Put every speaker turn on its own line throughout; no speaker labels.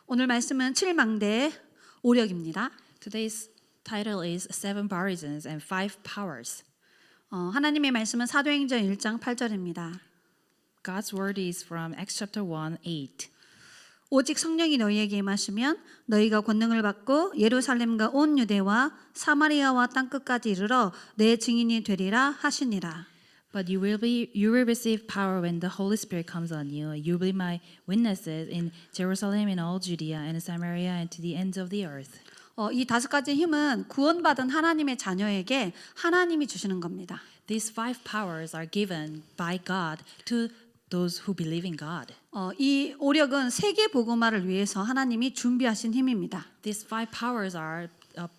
오늘 말씀은 7망대 오력입니다.
Today's title is Seven Horizons and Five Powers.
하나님의 말씀은 사도행전 1장 8절입니다.
God's word is from Acts chapter 1:8.
오직 성령이 너희에게 임하시면 너희가 권능을 받고 예루살렘과 온 유대와 사마리아와 땅끝까지 이르러 내 증인이 되리라 하시니라.
But you will receive power when the Holy Spirit comes on you. You will be my witnesses in Jerusalem and all Judea and Samaria and to the ends of the earth.
이 5가지 힘은 구원받은 하나님의 자녀에게 하나님이 주시는 겁니다.
These five powers are given by God to those who believe in God.
이 오력은 세계 복음화를 위해서 하나님이 준비하신 힘입니다.
These five powers are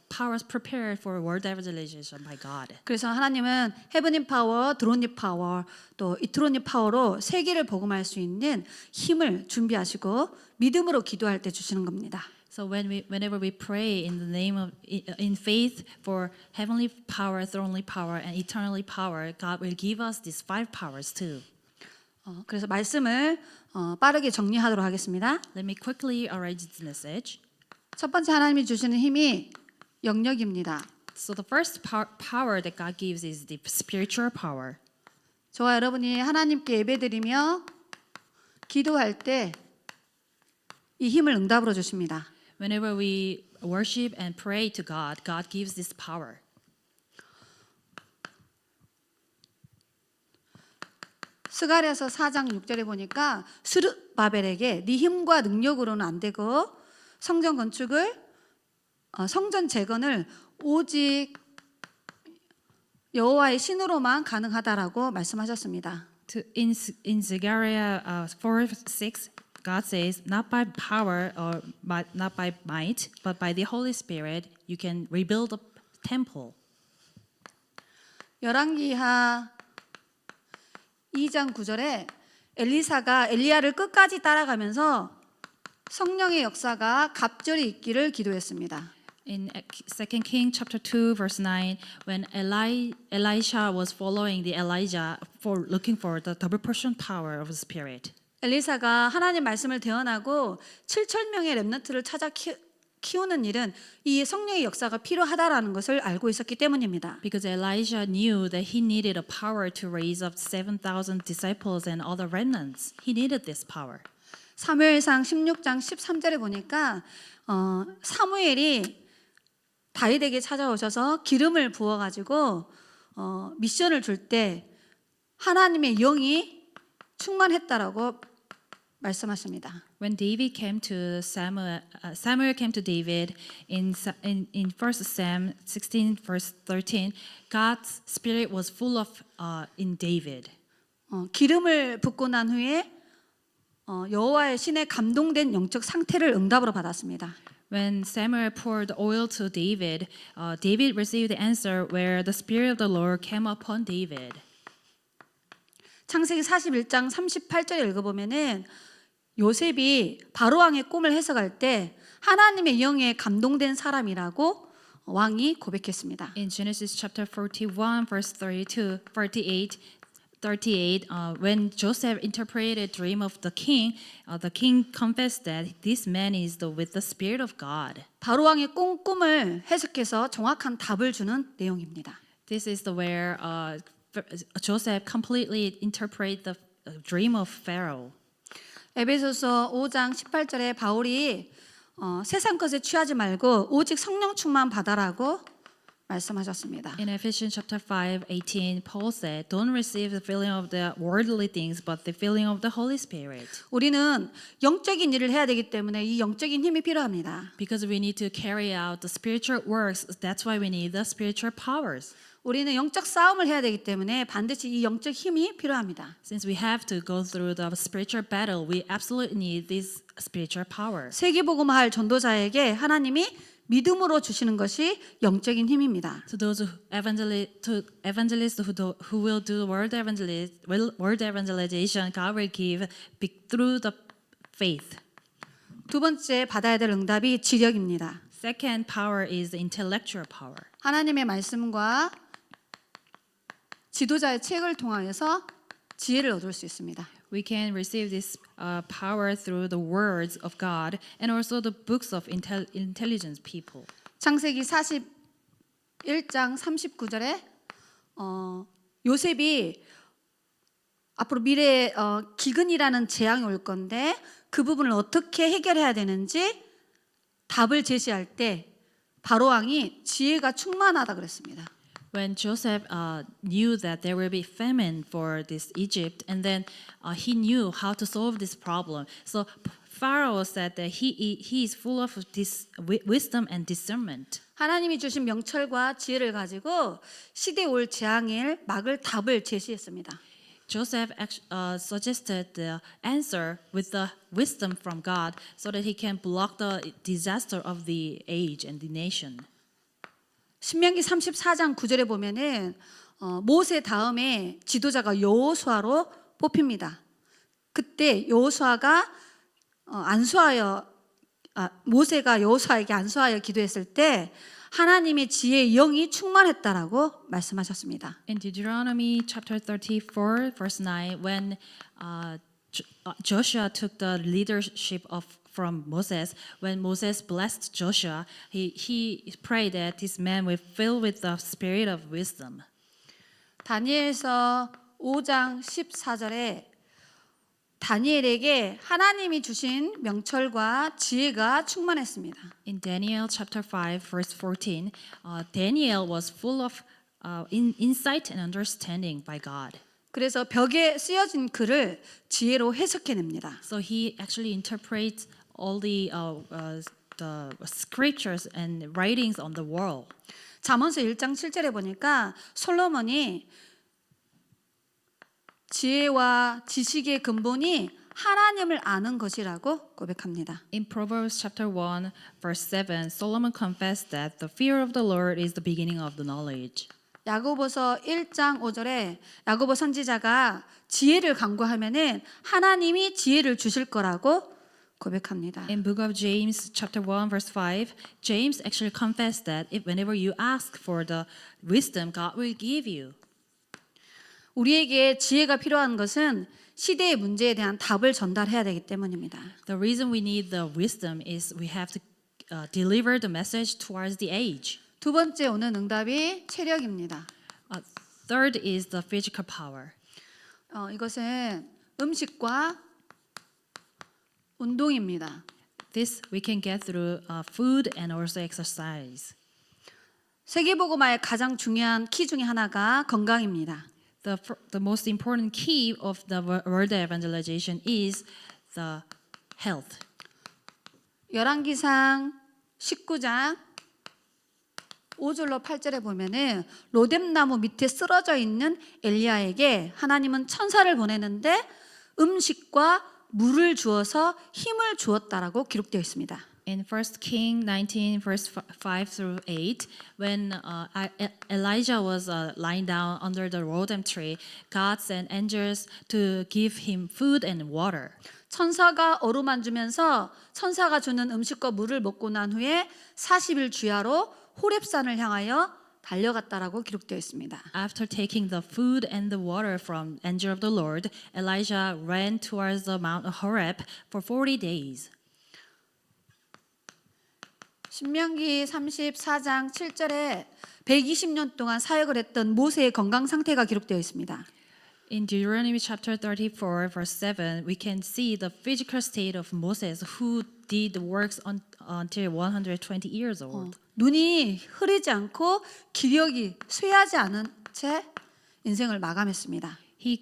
powers prepared for world evangelization by God.
그래서 하나님은 헤브닌 파워, 드론니 파워, 또 이트론니 파워로 세계를 복음할 수 있는 힘을 준비하시고 믿음으로 기도할 때 주시는 겁니다.
So whenever we pray in the name of in faith for heavenly power, thronely power, and eternally power, God will give us these five powers too.
그래서 말씀을 빠르게 정리하도록 하겠습니다.
Let me quickly arrange this message.
첫 번째 하나님이 주시는 힘이 영역입니다.
So the first power that God gives is the spiritual power.
저와 여러분이 하나님께 예배드리며 기도할 때 이 힘을 응답으로 주십니다.
Whenever we worship and pray to God, God gives this power.
스가랴서 4장 6절에 보니까 스룹바벨에게 네 힘과 능력으로는 안 되고 성전 건축을 성전 재건을 오직 여호와의 신으로만 가능하다라고 말씀하셨습니다.
In Zechariah 4:6, God says, "Not by power or not by might, but by the Holy Spirit, you can rebuild a temple."
열왕기하 2장 9절에 엘리사가 엘리야를 끝까지 따라가면서 성령의 역사가 갑절이 있기를 기도했습니다.
In 2 King chapter 2 verse 9, when Elisha was following the Elijah for looking for the double portion power of the Spirit.
엘리사가 하나님 말씀을 대언하고 7천 명의 렘넌트를 찾아 키우는 일은 이 성령의 역사가 필요하다라는 것을 알고 있었기 때문입니다.
Because Elijah knew that he needed a power to raise up 7,000 disciples and other remnants. He needed this power.
사무엘상 16장 13절에 보니까 사무엘이 다윗에게 찾아오셔서 기름을 부어가지고 미션을 줄 때 하나님의 영이 충만했다라고 말씀하십니다.
When David came to Samuel came to David in 1 Sam 16 verse 13, God's spirit was full of in David.
기름을 붓고 난 후에 여호와의 신에 감동된 영적 상태를 응답으로 받았습니다.
When Samuel poured oil to David, David received the answer where the spirit of the Lord came upon David.
창세기 41장 38절에 읽어보면은 요셉이 바로왕의 꿈을 해석할 때 하나님의 영에 감동된 사람이라고 왕이 고백했습니다.
In Genesis chapter 41 verse 38, when Joseph interpreted the dream of the king confessed that this man is with the spirit of God.
바로왕의 꿈을 해석해서 정확한 답을 주는 내용입니다.
This is where Joseph completely interpreted the dream of Pharaoh.
에베소서 5장 18절에 바울이 세상 것에 취하지 말고 오직 성령 충만 받아라고 말씀하셨습니다.
In Ephesians chapter 5:18, Paul said, "Don't receive the feeling of the worldly things, but the feeling of the Holy Spirit."
우리는 영적인 일을 해야 되기 때문에 이 영적인 힘이 필요합니다.
Because we need to carry out the spiritual works, that's why we need the spiritual powers.
우리는 영적 싸움을 해야 되기 때문에 반드시 이 영적 힘이 필요합니다.
Since we have to go through the spiritual battle, we absolutely need this spiritual power.
세계복음화할 전도자에게 하나님이 믿음으로 주시는 것이 영적인 힘입니다.
To those evangelists who will do world evangelization, God will give through the faith.
두 번째 받아야 될 응답이 지력입니다.
Second power is intellectual power.
하나님의 말씀과 지도자의 책을 통하여서 지혜를 얻을 수 있습니다.
We can receive this power through the words of God and also the books of intelligent people.
창세기 41장 39절에 요셉이 앞으로 미래에 기근이라는 재앙이 올 건데 그 부분을 어떻게 해결해야 되는지 답을 제시할 때 바로 왕이 지혜가 충만하다 그랬습니다.
When Joseph knew that there will be famine for this Egypt, and then he knew how to solve this problem. So Pharaoh said that he is full of this wisdom and discernment.
하나님이 주신 명철과 지혜를 가지고 시대에 올 재앙을 막을 답을 제시했습니다.
Joseph suggested the answer with the wisdom from God so that he can block the disaster of the age and the nation.
신명기 34장 9절에 보면은 모세 다음에 지도자가 여호수아로 뽑힙니다. 그때 여호수아가 모세가 여호수아에게 안수하여 기도했을 때 하나님의 지혜의 영이 충만했다라고 말씀하셨습니다.
In Deuteronomy chapter 34, verse 9, when Joshua took the leadership from Moses, when Moses blessed Joshua, he prayed that this man will fill with the spirit of wisdom.
다니엘서 5장 14절에 다니엘에게 하나님이 주신 명철과 지혜가 충만했습니다.
In Daniel chapter 5, verse 14, Daniel was full of insight and understanding by God.
그래서 벽에 쓰여진 글을 지혜로 해석해냅니다.
So he actually interprets all the scriptures and writings on the wall.
잠언서 1장 7절에 보니까 솔로몬이 지혜와 지식의 근본이 하나님을 아는 것이라고 고백합니다.
In Proverbs chapter 1, verse 7, Solomon confessed that the fear of the Lord is the beginning of the knowledge.
야고보서 1장 5절에 야고보 선지자가 지혜를 간구하면은 하나님이 지혜를 주실 거라고 고백합니다.
In book of James chapter 1 verse 5, James actually confessed that if whenever you ask for the wisdom, God will give you.
우리에게 지혜가 필요한 것은 시대의 문제에 대한 답을 전달해야 되기 때문입니다.
The reason we need the wisdom is we have to deliver the message towards the age.
두 번째 오늘 응답이 체력입니다.
Third is the physical power.
이것은 음식과 운동입니다.
This we can get through food and also exercise.
세계복음화의 가장 중요한 키 중에 하나가 건강입니다.
The most important key of the world evangelization is the health.
열왕기상 19장 5절로 8절에 보면은 로뎀나무 밑에 쓰러져 있는 엘리야에게 하나님은 천사를 보내는데 음식과 물을 주어서 힘을 주었다라고 기록되어 있습니다.
In 1 King 19 verse 5 through 8, when Elijah was lying down under the rodem tree, God sent angels to give him food and water.
천사가 어루만지면서 천사가 주는 음식과 물을 먹고 난 후에 40일 주야로 호렙산을 향하여 달려갔다라고 기록되어 있습니다.
After taking the food and the water from angel of the Lord, Elijah ran towards the Mount Horeb for 40 days.
신명기 34장 7절에 120년 동안 사역을 했던 모세의 건강 상태가 기록되어 있습니다.
In Deuteronomy chapter 34 verse 7, we can see the physical state of Moses who did the works until 120 years old.
눈이 흐리지 않고 기력이 쇠하지 않은 채 인생을 마감했습니다.
He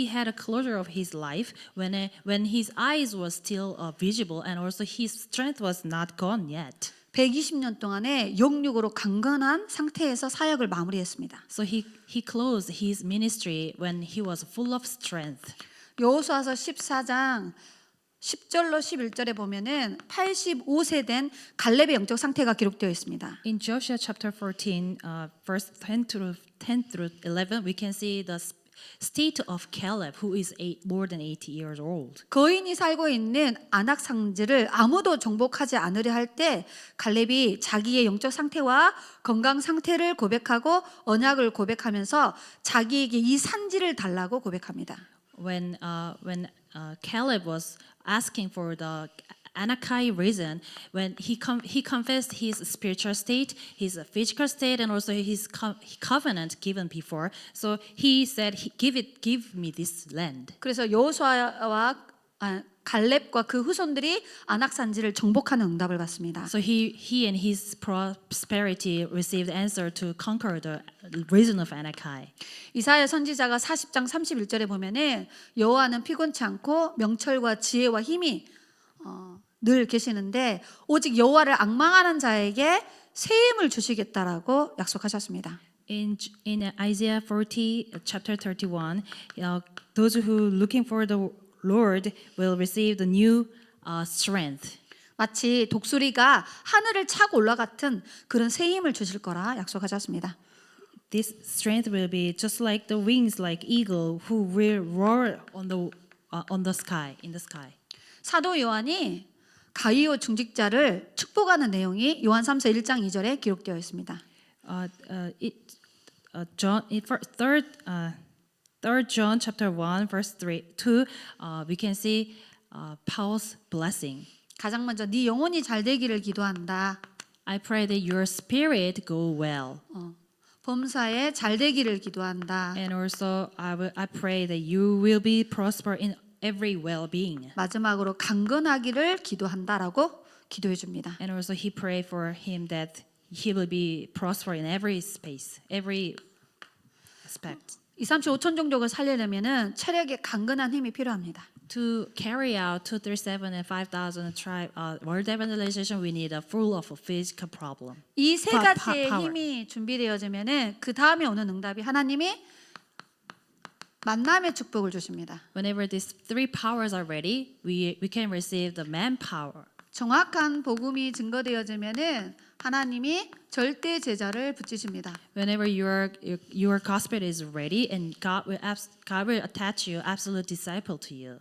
had a closure of his life when his eyes were still visible and also his strength was not gone yet.
120년 동안에 영육으로 강건한 상태에서 사역을 마무리했습니다.
So he closed his ministry when he was full of strength.
여호수아서 14장 10절로 11절에 보면은 85세 된 갈렙의 영적 상태가 기록되어 있습니다.
In Joshua chapter 14, verse 10 through 11, we can see the state of Caleb, who is more than 80 years old.
거인이 살고 있는 아낙 상지를 아무도 정복하지 않으려 할 때 갈렙이 자기의 영적 상태와 건강 상태를 고백하고 언약을 고백하면서 자기에게 이 산지를 달라고 고백합니다.
when Caleb was asking for the Anakai reason, when he confessed his spiritual state, his physical state, and also his covenant given before. So he said, "Give me this land."
그래서 여호수아와 갈렙과 그 후손들이 아낙 산지를 정복하는 응답을 받습니다.
So he and his prosperity received answer to conquer the region of Anakai.
이사야 선지자가 40장 31절에 보면은 여호와는 피곤치 않고 명철과 지혜와 힘이 늘 계시는데 오직 여호와를 앙망하는 자에게 새 힘을 주시겠다라고 약속하셨습니다.
In Isaiah 40, chapter 31, those who looking for the Lord will receive the new strength.
마치 독수리가 하늘을 차고 올라갔던 그런 새 힘을 주실 거라 약속하셨습니다.
This strength will be just like the wings, like eagle, who will roar on the sky, in the sky.
사도 요한이 가이오 중직자를 축복하는 내용이 요한 3서 1장 2절에 기록되어 있습니다.
Third John chapter 1 verse 2, we can see Paul's blessing.
가장 먼저 네 영혼이 잘 되기를 기도한다.
I pray that your spirit go well.
범사에 잘 되기를 기도한다.
And also I pray that you will be prosper in every well-being.
마지막으로 강건하기를 기도한다라고 기도해 줍니다.
And also he prayed for him that he will be prosper in every space, every aspect.
235천 종족을 살리려면은 체력에 강건한 힘이 필요합니다.
To carry out 237 and 5,000 tribe world evangelization, we need a full of a physical problem.
이 세 가지의
power.
힘이 준비되어지면은 그 다음에 오는 응답이 하나님이 만남의 축복을 주십니다.
Whenever these three powers are ready, we can receive the manpower.
정확한 복음이 증거되어지면은 하나님이 절대 제자를 붙이십니다.
Whenever your gospel is ready, and God will attach you absolute disciple to you.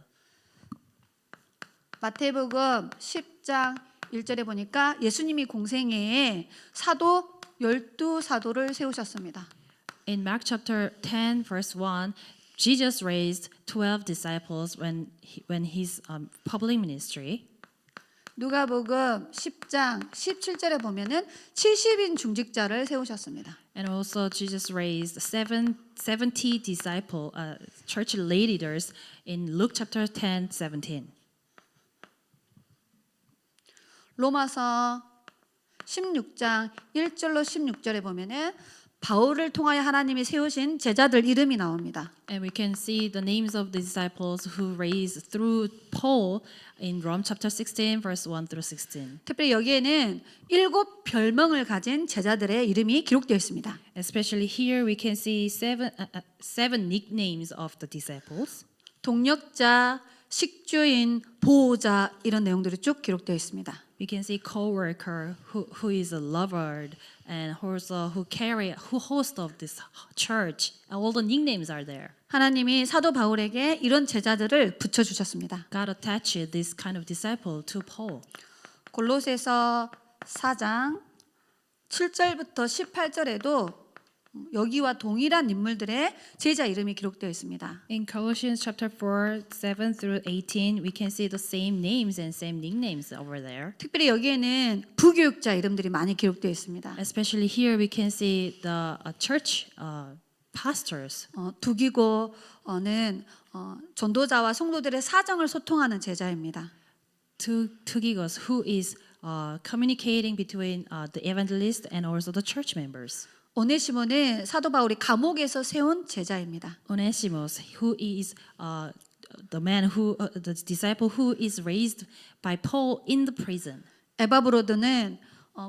마태복음 10장 1절에 보니까 예수님이 공생애에 사도 12사도를 세우셨습니다.
In Mark chapter 10 verse 1, Jesus raised 12 disciples when his public ministry.
누가복음 10장 17절에 보면은 70인 중직자를 세우셨습니다.
And also Jesus raised 70 disciple church leaders in Luke chapter 10, 17.
로마서 16장 1절로 16절에 보면은 바울을 통하여 하나님이 세우신 제자들 이름이 나옵니다.
And we can see the names of the disciples who raised through Paul in Rome chapter 16 verse 1 through 16.
특별히 여기에는 7 별명을 가진 제자들의 이름이 기록되어 있습니다.
Especially here we can see seven nicknames of the disciples.
동력자, 식주인, 보호자 이런 내용들이 쭉 기록되어 있습니다.
We can see co-worker who is a lover and also who host of this church. All the nicknames are there.
하나님이 사도 바울에게 이런 제자들을 붙여 주셨습니다.
God attached this kind of disciple to Paul.
골로새서 4장 7절부터 18절에도 여기와 동일한 인물들의 제자 이름이 기록되어 있습니다.
In Colossians chapter 4, 7 through 18, we can see the same names and same nicknames over there.
특별히 여기에는 부교육자 이름들이 많이 기록되어 있습니다.
Especially here, we can see the church pastors.
두기고는 전도자와 성도들의 사정을 소통하는 제자입니다.
Tugigos, who is communicating between the evangelist and also the church members.
오네시모는 사도 바울이 감옥에서 세운 제자입니다.
Onesimus, who is the disciple who is raised by Paul in the prison.
에바브로드는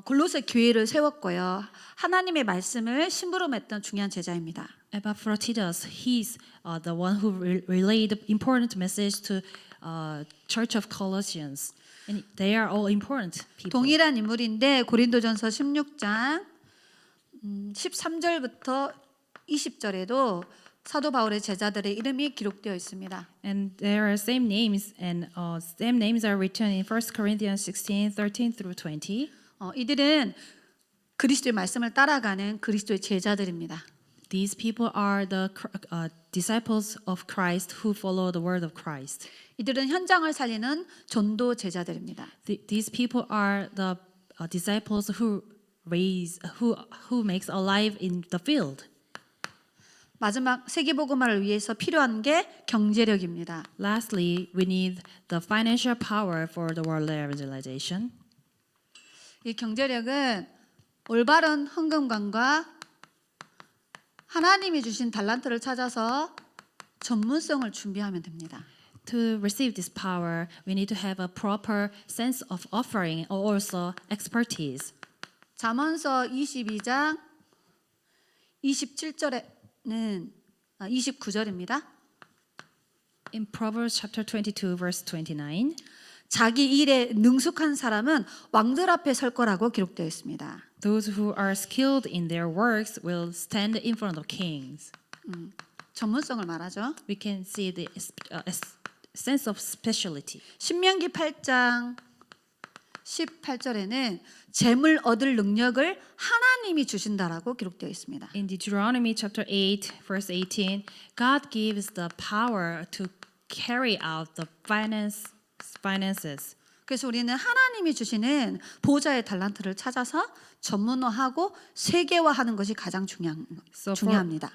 골로새 교회를 세웠고요. 하나님의 말씀을 심부름했던 중요한 제자입니다.
Epaphroditus, he's the one who relayed the important message to Church of Colossians, and they are all important people.
동일한 인물인데 고린도전서 16장 13절부터 20절에도 사도 바울의 제자들의 이름이 기록되어 있습니다.
And there are same names, and same names are written in 1 Corinthians 16, 13 through 20.
이들은 그리스도의 말씀을 따라가는 그리스도의 제자들입니다.
These people are the disciples of Christ who follow the word of Christ.
이들은 현장을 살리는 전도 제자들입니다.
These people are the disciples who makes alive in the field.
마지막 세계복음화를 위해서 필요한 게 경제력입니다.
Lastly, we need the financial power for the world evangelization.
이 경제력은 올바른 헌금관과 하나님이 주신 달란트를 찾아서 전문성을 준비하면 됩니다.
To receive this power, we need to have a proper sense of offering or also expertise.
잠언서 22장 27절에는 29절입니다.
In Proverbs chapter 22 verse 29,
자기 일에 능숙한 사람은 왕들 앞에 설 거라고 기록되어 있습니다.
those who are skilled in their works will stand in front of kings.
전문성을 말하죠.
We can see the sense of specialty.
신명기 8장 18절에는 재물 얻을 능력을 하나님이 주신다라고 기록되어 있습니다.
In Deuteronomy chapter 8 verse 18, God gives the power to carry out the finances.
그래서 우리는 하나님이 주시는 보좌의 달란트를 찾아서 전문화하고 세계화하는 것이 가장 중요합니다.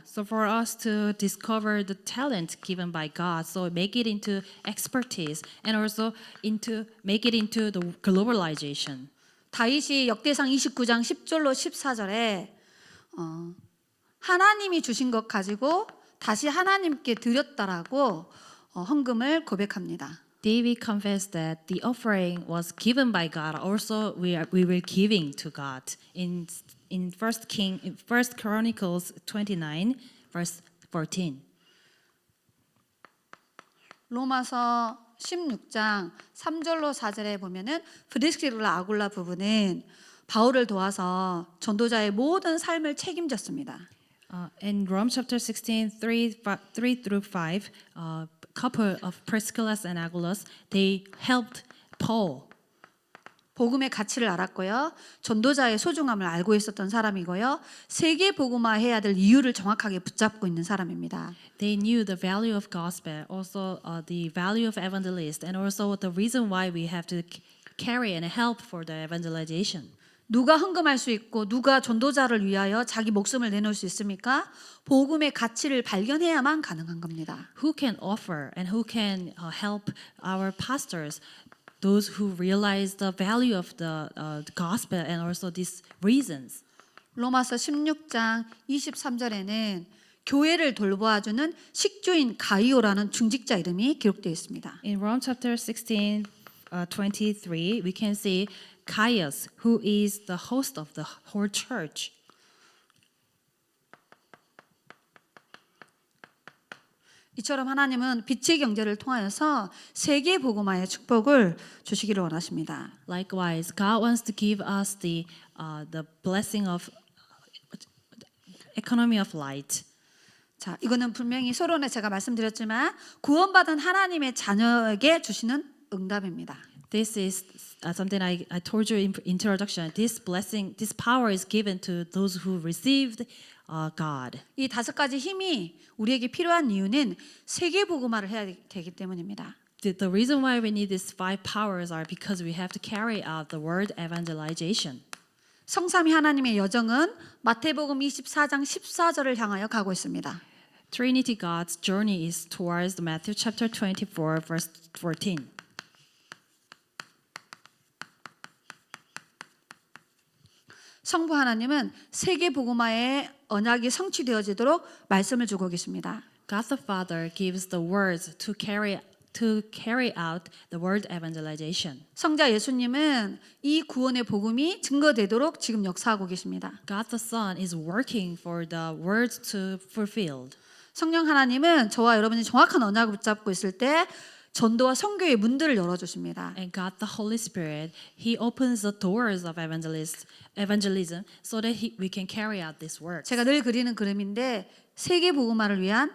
So for us to discover the talent given by God, so make it into expertise and also make it into the globalization.
다윗이 역대상 29장 10절로 14절에 하나님이 주신 것 가지고 다시 하나님께 드렸다라고 헌금을 고백합니다.
David confessed that the offering was given by God. Also, we were giving to God. In First Chronicles 29, verse 14.
로마서 16장 3절로 4절에 보면은 브리스길라 아굴라 부부는 바울을 도와서 전도자의 모든 삶을 책임졌습니다.
In Rome chapter 16, 3 through 5, couple of Priscilla and Aquilus, they helped Paul.
복음의 가치를 알았고요. 전도자의 소중함을 알고 있었던 사람이고요. 세계 복음화해야 될 이유를 정확하게 붙잡고 있는 사람입니다.
They knew the value of gospel, also the value of evangelist, and also the reason why we have to carry and help for the evangelization.
누가 헌금할 수 있고 누가 전도자를 위하여 자기 목숨을 내놓을 수 있습니까? 복음의 가치를 발견해야만 가능한 겁니다.
Who can offer and who can help our pastors? Those who realize the value of the gospel and also these reasons.
로마서 16장 23절에는 교회를 돌보아주는 식주인 가이오라는 중직자 이름이 기록되어 있습니다.
In Rome chapter 16, 23, we can see Caius, who is the host of the whole church.
이처럼 하나님은 빛의 경제를 통하여서 세계 복음화의 축복을 주시기를 원하십니다.
Likewise, God wants to give us the blessing of economy of light.
자, 이거는 분명히 서론에 제가 말씀드렸지만 구원받은 하나님의 자녀에게 주시는 응답입니다.
This is something I told you in introduction. This blessing, this power is given to those who received God.
이 5가지 힘이 우리에게 필요한 이유는 세계 복음화를 해야 되기 때문입니다.
The reason why we need these 5 powers are because we have to carry out the word evangelization.
성삼위 하나님의 여정은 마태복음 24장 14절을 향하여 가고 있습니다.
Trinity God's journey is towards Matthew chapter 24 verse 14.
성부 하나님은 세계 복음화의 언약이 성취되어지도록 말씀을 주고 계십니다.
God the Father gives the words to carry out the word evangelization.
성자 예수님은 이 구원의 복음이 증거되도록 지금 역사하고 계십니다.
God the Son is working for the words to fulfilled.
성령 하나님은 저와 여러분이 정확한 언약을 붙잡고 있을 때 전도와 선교의 문들을 열어주십니다.
And God the Holy Spirit, He opens the doors of evangelism so that we can carry out this work.
제가 늘 그리는 그림인데 세계 복음화를 위한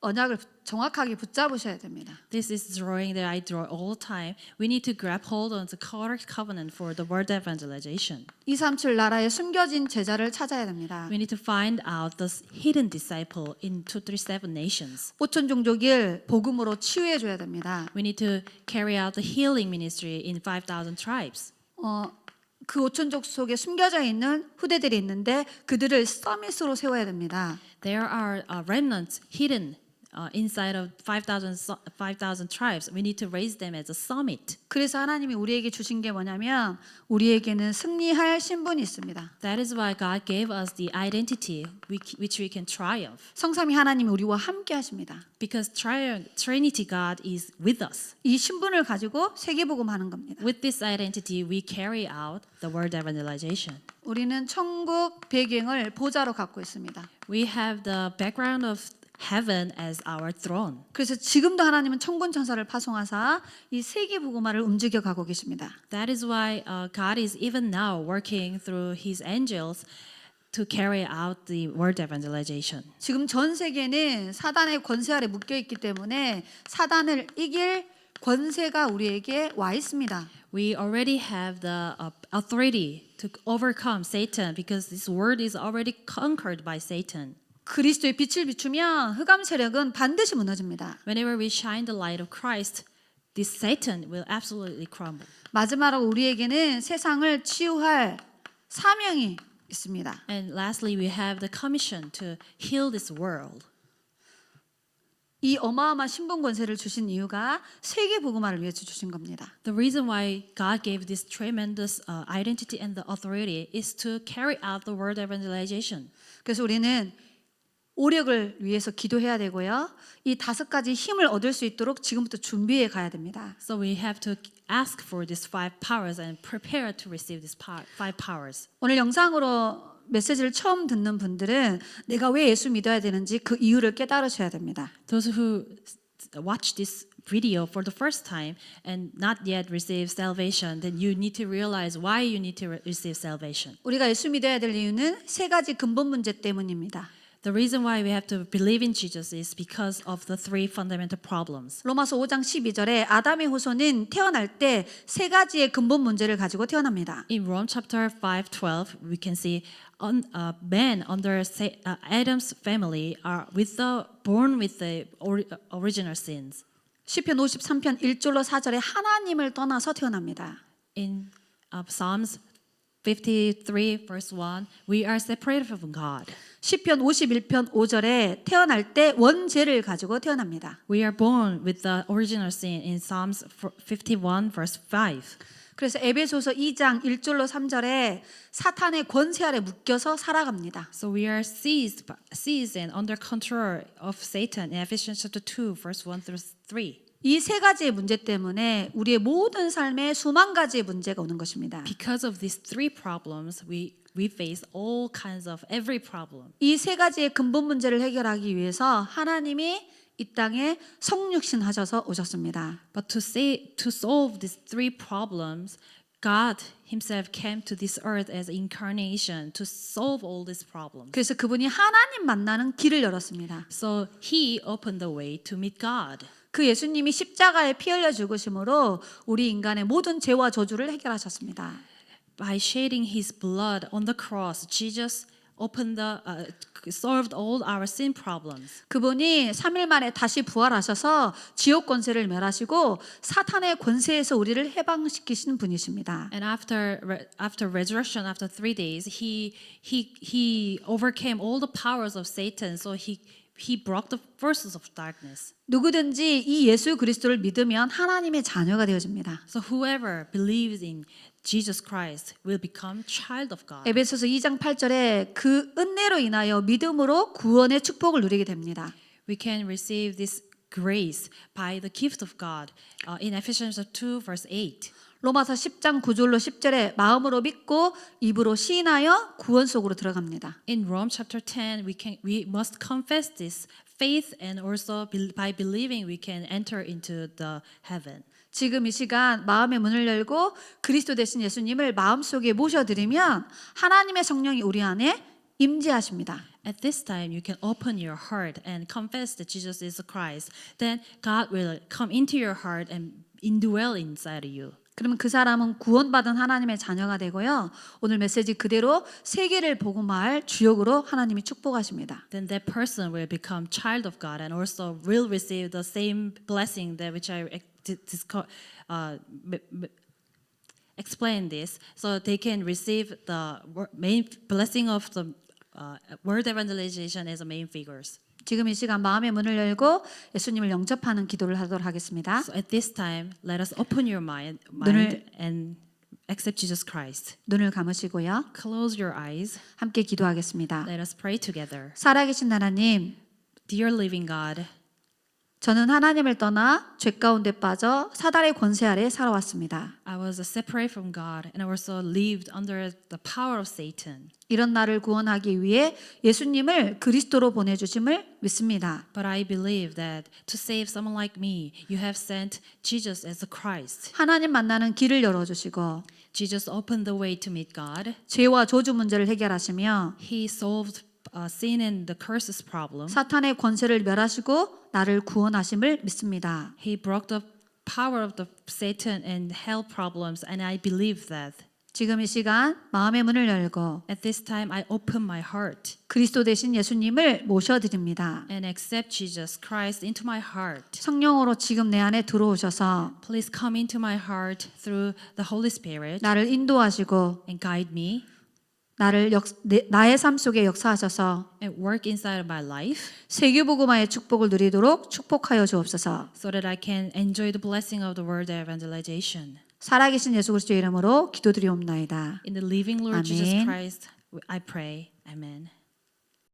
언약을 정확하게 붙잡으셔야 됩니다.
This is drawing that I draw all the time. We need to grab hold on the correct covenant for the word evangelization.
237 나라에 숨겨진 제자를 찾아야 됩니다.
We need to find out the hidden disciple in 237 nations.
5천 종족을 복음으로 치유해 줘야 됩니다.
We need to carry out the healing ministry in 5,000 tribes.
그 5천족 속에 숨겨져 있는 후대들이 있는데 그들을 서밋으로 세워야 됩니다.
There are remnants hidden inside of 5,000 tribes. We need to raise them as a summit.
그래서 하나님이 우리에게 주신 게 뭐냐면 우리에게는 승리할 신분이 있습니다.
That is why God gave us the identity which we can triumph.
성삼위 하나님이 우리와 함께 하십니다.
Because Trinity God is with us.
이 신분을 가지고 세계복음하는 겁니다.
With this identity, we carry out the word evangelization.
우리는 천국 배경을 보좌로 갖고 있습니다.
We have the background of heaven as our throne.
그래서 지금도 하나님은 천군 천사를 파송하사 이 세계복음화를 움직여 가고 계십니다.
That is why God is even now working through His angels to carry out the word evangelization.
지금 전 세계는 사단의 권세 아래 묶여 있기 때문에 사단을 이길 권세가 우리에게 와 있습니다.
We already have the authority to overcome Satan because this word is already conquered by Satan.
그리스도의 빛을 비추면 흑암 세력은 반드시 무너집니다.
Whenever we shine the light of Christ, this Satan will absolutely crumble.
마지막으로 우리에게는 세상을 치유할 사명이 있습니다.
And lastly, we have the commission to heal this world.
이 어마어마한 신분 권세를 주신 이유가 세계 복음화를 위해서 주신 겁니다.
The reason why God gave this tremendous identity and the authority is to carry out the word evangelization.
그래서 우리는 오력을 위해서 기도해야 되고요. 이 5가지 힘을 얻을 수 있도록 지금부터 준비해 가야 됩니다.
So we have to ask for these 5 powers and prepare to receive these 5 powers.
오늘 영상으로 메시지를 처음 듣는 분들은 내가 왜 예수 믿어야 되는지 그 이유를 깨달으셔야 됩니다.
Those who watch this video for the first time and not yet receive salvation, then you need to realize why you need to receive salvation.
우리가 예수 믿어야 될 이유는 3가지 근본 문제 때문입니다.
The reason why we have to believe in Jesus is because of the 3 fundamental problems.
로마서 5장 12절에 아담의 후손은 태어날 때 3가지의 근본 문제를 가지고 태어납니다.
In Rome chapter 5:12, we can see men under Adam's family are born with the original sins.
시편 53편 1절로 4절에 하나님을 떠나서 태어납니다.
In Psalms 53 verse 1, we are separated from God.
시편 51편 5절에 태어날 때 원죄를 가지고 태어납니다.
We are born with the original sin in Psalms 51 verse 5.
그래서 에베소서 2장 1절로 3절에 사탄의 권세 아래 묶여서 살아갑니다.
So we are seized and under control of Satan in Ephesians chapter 2 verse 1 through 3.
이 3가지의 문제 때문에 우리의 모든 삶에 수만 가지의 문제가 오는 것입니다.
Because of these 3 problems, we face all kinds of every problem.
이 3가지의 근본 문제를 해결하기 위해서 하나님이 이 땅에 성육신 하셔서 오셨습니다.
But to solve these 3 problems, God Himself came to this earth as incarnation to solve all these problems.
그래서 그분이 하나님 만나는 길을 열었습니다.
So He opened the way to meet God.
그 예수님이 십자가에 피 흘려 죽으심으로 우리 인간의 모든 죄와 저주를 해결하셨습니다.
By shedding His blood on the cross, Jesus solved all our sin problems.
그분이 3일 만에 다시 부활하셔서 지옥 권세를 멸하시고 사탄의 권세에서 우리를 해방시키신 분이십니다.
And after resurrection, after 3 days, he overcame all the powers of Satan. So he broke the forces of darkness.
누구든지 이 예수 그리스도를 믿으면 하나님의 자녀가 되어집니다.
So whoever believes in Jesus Christ will become child of God.
에베소서 2장 8절에 그 은혜로 인하여 믿음으로 구원의 축복을 누리게 됩니다.
We can receive this grace by the gift of God in Ephesians 2 verse 8.
로마서 10장 9절로 10절에 마음으로 믿고 입으로 시인하여 구원 속으로 들어갑니다.
In Rome chapter 10, we must confess this faith and also by believing we can enter into the heaven.
지금 이 시간 마음의 문을 열고 그리스도 되신 예수님을 마음속에 모셔드리면 하나님의 성령이 우리 안에 임재하십니다.
At this time, you can open your heart and confess that Jesus is the Christ. Then God will come into your heart and indwell inside of you.
그러면 그 사람은 구원받은 하나님의 자녀가 되고요. 오늘 메시지 그대로 세계를 복음화할 주역으로 하나님이 축복하십니다.
Then that person will become child of God and also will receive the same blessing that which I explained this. So they can receive the main blessing of the word evangelization as the main figures.
지금 이 시간 마음의 문을 열고 예수님을 영접하는 기도를 하도록 하겠습니다.
So at this time, let us open your mind and accept Jesus Christ.
눈을 감으시고요.
Close your eyes.
함께 기도하겠습니다.
Let us pray together.
살아계신 하나님,
Dear living God,
저는 하나님을 떠나 죄 가운데 빠져 사단의 권세 아래 살아왔습니다.
I was separated from God and I also lived under the power of Satan.
이런 나를 구원하기 위해 예수님을 그리스도로 보내주심을 믿습니다.
But I believe that to save someone like me, you have sent Jesus as the Christ.
하나님 만나는 길을 열어주시고
Jesus opened the way to meet God.
죄와 저주 문제를 해결하시며
He solved sin and the curses problem.
사탄의 권세를 멸하시고 나를 구원하심을 믿습니다.
He broke the power of the Satan and hell problems, and I believe that.
지금 이 시간 마음의 문을 열고
At this time, I open my heart
그리스도 대신 예수님을 모셔드립니다.
and accept Jesus Christ into my heart.
성령으로 지금 내 안에 들어오셔서
Please come into my heart through the Holy Spirit
나를 인도하시고
and guide me
나의 삶 속에 역사하셔서
and work inside of my life
세계복음화의 축복을 누리도록 축복하여 주옵소서.
so that I can enjoy the blessing of the word evangelization.
살아계신 예수 그리스도의 이름으로 기도드리옵나이다.
In the living Lord
아멘.
Jesus Christ, I pray. Amen.